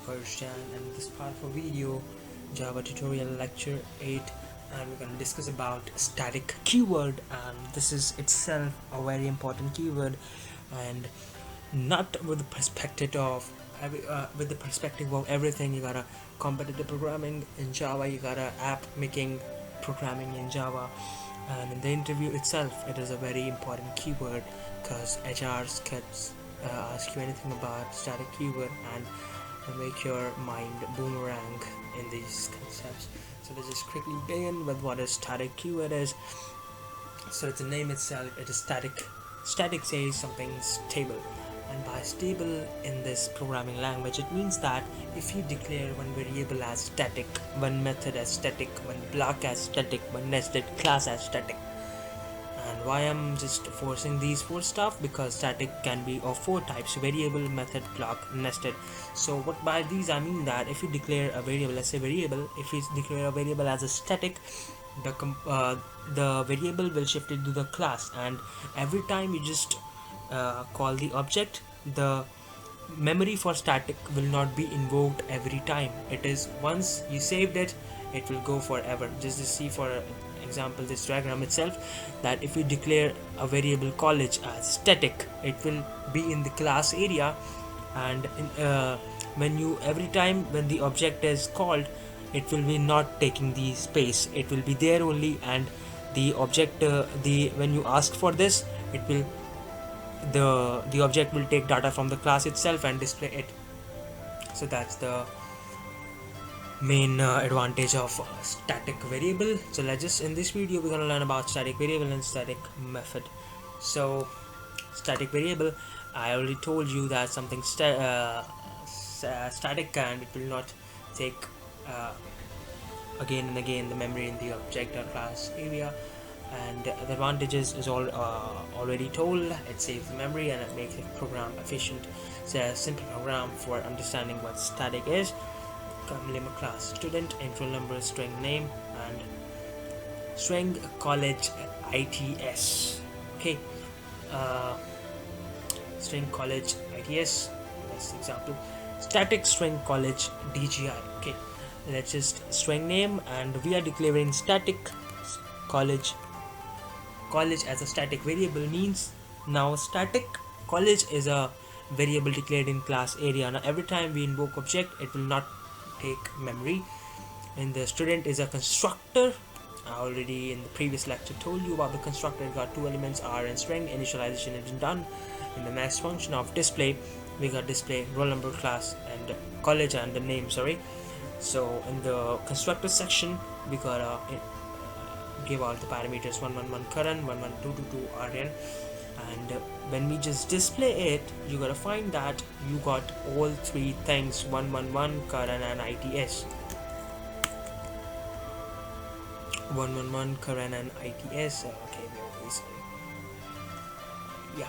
Persian, and in this part of a video, Java tutorial lecture 8, and we're going to discuss about static keyword. And this is itself a very important keyword, and not with the perspective of with the perspective of everything. You gotta competitive programming in Java, you gotta app making programming in Java, and in the interview itself it is a very important keyword because HRs can ask you anything about static keyword and make your mind boomerang in these concepts. So let's just quickly begin with what a static keyword is. So it's the name itself, it is static. Static says something stable, and by stable in this programming language it means that if you declare one variable as static, one method as static, one block as static, one nested class as static. And why I'm just forcing these four stuff, because static can be of four types: variable, method, block, nested. So what by these I mean that if you declare a variable, let's say variable, if you declare a variable as a static, the variable will shift into the class, and every time you just call the object, the memory for static will not be invoked every time. It is once you saved it, it will go forever. Just to see for example this diagram itself, that if you declare a variable college as static, it will be in the class area, and when you every time when the object is called, it will be not taking the space, it will be there only, and the object the when you ask for this, it will the object will take data from the class itself and display it. So that's the main advantage of static variable. So let's just in this video we're gonna learn about static variable and static method. So static variable, I already told you that something static, and it will not take again and again the memory in the object or class area. And the advantages is all already told. It saves the memory and it makes the program efficient. It's a simple program for understanding what static is. Limit class student, intro number, string name, and string college ITS. Okay, string college ITS. That's the example. Static string college DGI. Okay, let's just string name, and we are declaring static college as a static variable. Means now static college is a variable declared in class area. Now every time we invoke object, it will not take memory. And the student is a constructor. I already in the previous lecture told you about the constructor. It got two elements, r and string. Initialization is done. In the next function of display, we got display roll number, class, and college, and the name, sorry. So in the constructor section, we got give out the parameters 111 current, 11222 rn, and when we just display it, you gotta find that you got all three things: 111 current and ITS. 111 current and ITS. Okay, yeah.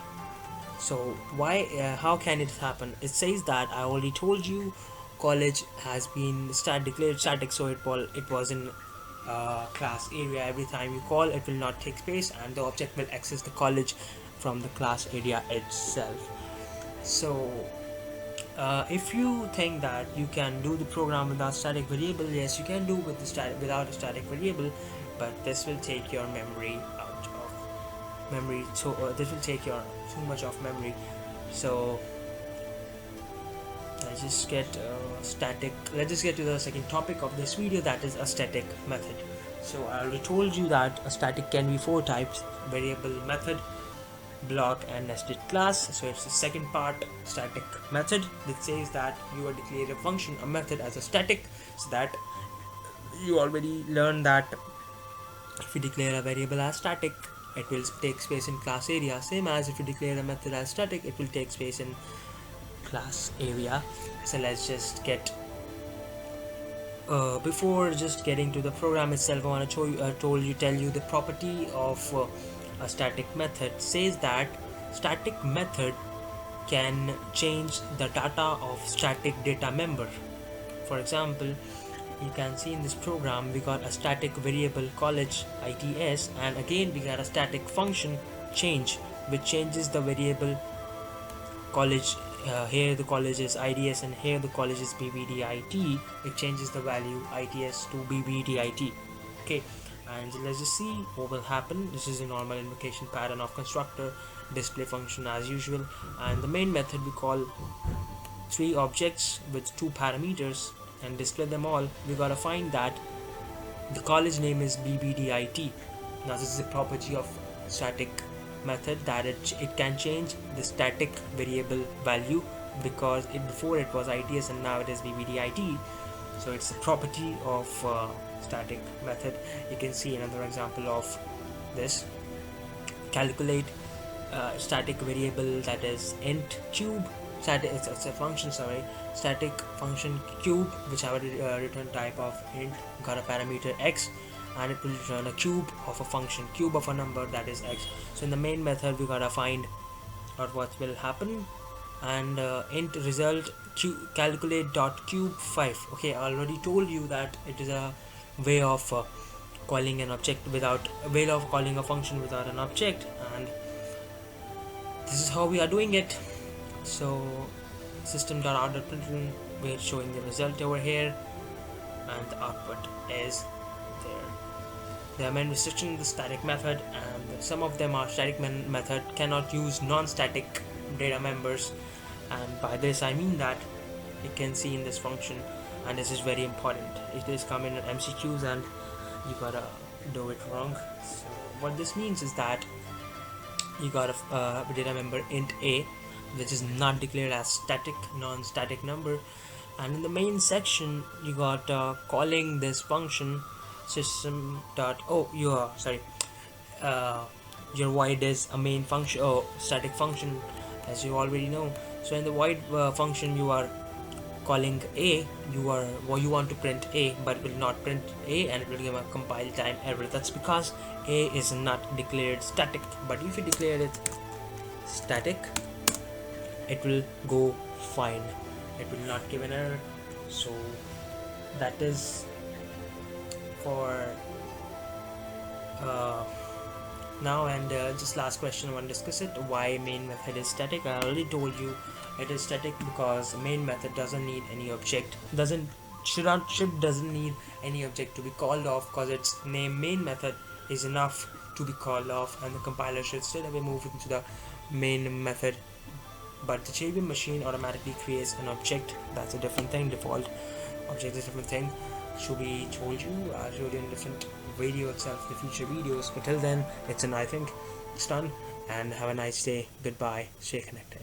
So why how can it happen? It says that I already told you college has been declared static, so it was in class area. Every time you call, it will not take space, and the object will access the college from the class area itself. So if you think that you can do the program without static variable, yes, you can do with without a static variable, but this will take your memory out of memory. So this will take your too much of memory. So let's just get static. Let's just get to the second topic of this video, that is a static method. So I already told you that a static can be four types: variable, method, block, and nested class. So it's the second part, static method, that says that you are declaring a function, a method, as a static. So that you already learned that if you declare a variable as static, it will take space in class area. Same as if you declare a method as static, it will take space in class area. So let's just get before just getting to the program itself, I want to show you tell you the property of a static method. Says that static method can change the data of static data member. For example, you can see in this program we got a static variable college ITS, and again we got a static function change, which changes the variable college here the college is IDS and here the college is BBDIT, it changes the value ITS to BBDIT. Okay, and let's just see what will happen. This is a normal invocation pattern of constructor, display function as usual, and the main method we call three objects with two parameters and display them all. We gotta find that the college name is BBDIT. Now this is a property of static method that it can change the static variable value, because before it was ITS and now it is BBDIT. So it's a property of static method. You can see another example of this. Calculate static variable, that is int cube. It's a function, sorry, static function cube, which have a return type of int, got a parameter x, and it will return a cube of a function, cube of a number, that is x. So in the main method we gotta find out what will happen, and int result calculate dot cube 5. Okay, I already told you that it is a way of calling an object without way of calling a function without an object, and this is how we are doing it. So system.out.println, we're showing the result over here, and the output is there. There are many restrictions in the static method, and some of them are static method cannot use non-static data members, and by this I mean that you can see in this function, and this is very important. It is coming in MCQs and you gotta do it wrong. So what this means is that you got a data member int a, which is not declared as static, non-static number, and in the main section you got calling this function system dot your void is a main function, static function, as you already know. So in the void function you are calling a, you want to print a, but it will not print a, and it will give a compile time error. That's because a is not declared static, but if you declare it static, it will go fine, it will not give an error. So that is for now. And just last question, I want to discuss it. Why main method is static? I already told you it is static because main method doesn't need any object, doesn't need any object to be called off, because its main method is enough to be called off, and the compiler should still have moved into the main method. But the JVM machine automatically creates an object. That's a different thing. Default object is a different thing. Should be told you. I'll show you in different video itself, the future videos. But till then, it's I think it's done. And have a nice day. Goodbye. Stay connected.